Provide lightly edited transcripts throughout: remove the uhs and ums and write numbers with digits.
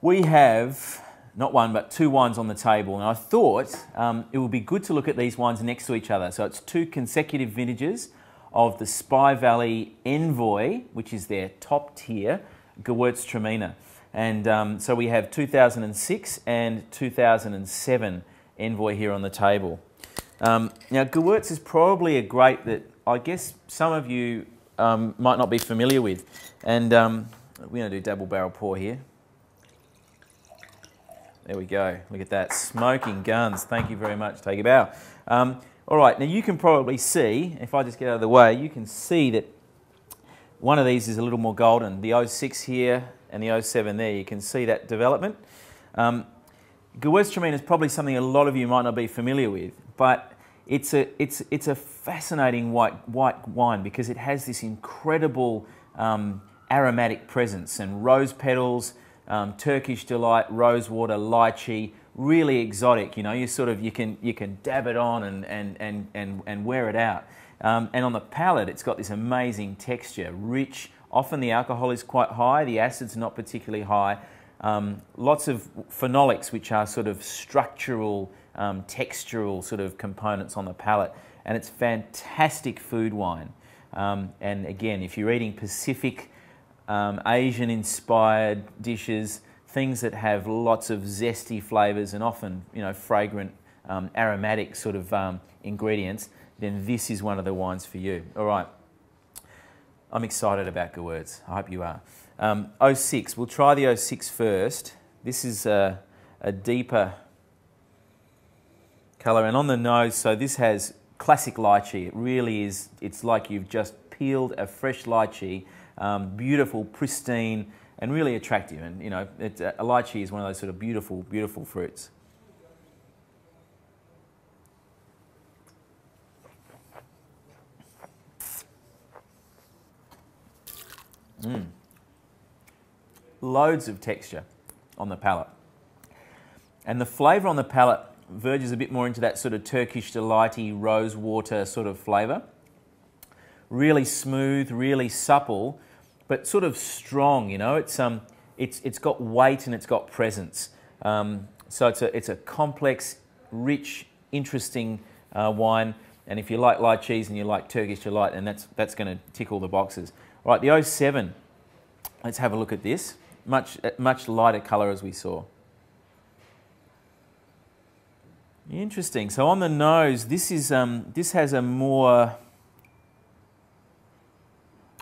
We have not one but two wines on the table, and I thought it would be good to look at these wines next to each other. So it's two consecutive vintages of the Spy Valley Envoy, which is their top tier Gewurztraminer. And so we have 2006 and 2007 Envoy here on the table. Now Gewurz is probably a grape that I guess some of you might not be familiar with. And we're going to do double barrel pour here. There we go. Look at that. Smoking guns. Thank you very much. Take a bow. All right. Now you can probably see, if I just get out of the way, you can see that one of these is a little more golden. The 06 here and the 07 there. You can see that development. Gewurztraminer is probably something a lot of you might not be familiar with, but it's a fascinating white wine because it has this incredible aromatic presence and rose petals, Turkish delight, rosewater, lychee, really exotic. You know, you can dab it on and wear it out. And on the palate, it's got this amazing texture, rich. Often the alcohol is quite high, the acid's not particularly high. Lots of phenolics, which are sort of structural, textural sort of components on the palate, and it's fantastic food wine. And again, if you're eating Pacific, Asian-inspired dishes, things that have lots of zesty flavours and often, you know, fragrant, aromatic sort of ingredients, then this is one of the wines for you. All right, I'm excited about Gewurz. I hope you are. 06, we'll try the 06 first. This is a deeper colour, and on the nose, so this has classic lychee. It really is, it's like you've just peeled a fresh lychee, beautiful, pristine, and really attractive. And you know, a lychee is one of those sort of beautiful, beautiful fruits. Loads of texture on the palate. And the flavour on the palate verges a bit more into that sort of Turkish delighty rosewater sort of flavour. Really smooth, really supple, but sort of strong. You know, it's got weight and it's got presence. So it's a complex, rich, interesting wine. And if you like lychees and you like Turkish delight, then that's going to tick all the boxes. All right, the 07. Let's have a look at this. Much lighter colour as we saw. Interesting. So on the nose, this has a more,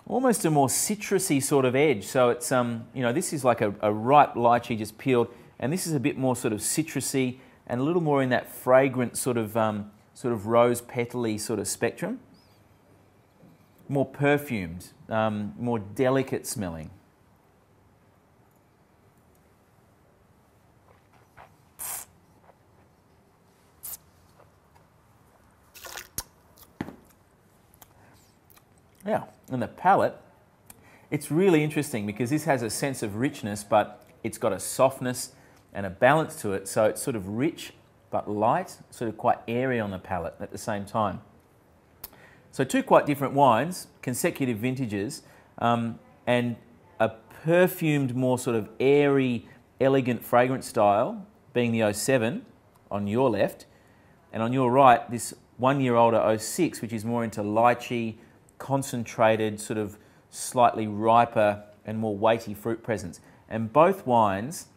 almost a more citrusy sort of edge. So it's you know, this is like a ripe lychee just peeled, and this is a bit more sort of citrusy and a little more in that fragrant sort of rose petally sort of spectrum. More perfumed, more delicate smelling. Yeah, and the palate, it's really interesting because this has a sense of richness, but it's got a softness and a balance to it. So it's sort of rich but light, sort of quite airy on the palate at the same time. So two quite different wines, consecutive vintages, and a perfumed, more sort of airy, elegant, fragrant style, being the 07 on your left, and on your right, this 1 year older 06, which is more into lychee, concentrated, sort of slightly riper and more weighty fruit presence. And both wines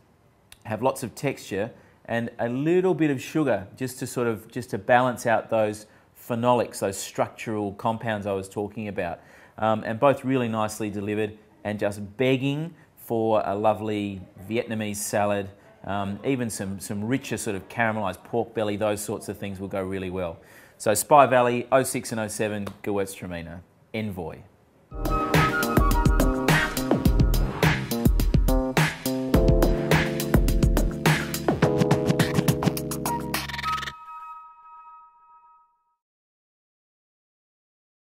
have lots of texture and a little bit of sugar just to balance out those phenolics, those structural compounds I was talking about. And both really nicely delivered and just begging for a lovely Vietnamese salad. Even some richer sort of caramelised pork belly, those sorts of things will go really well. So Spy Valley, 06 and 07, Gewurztraminer, Envoy.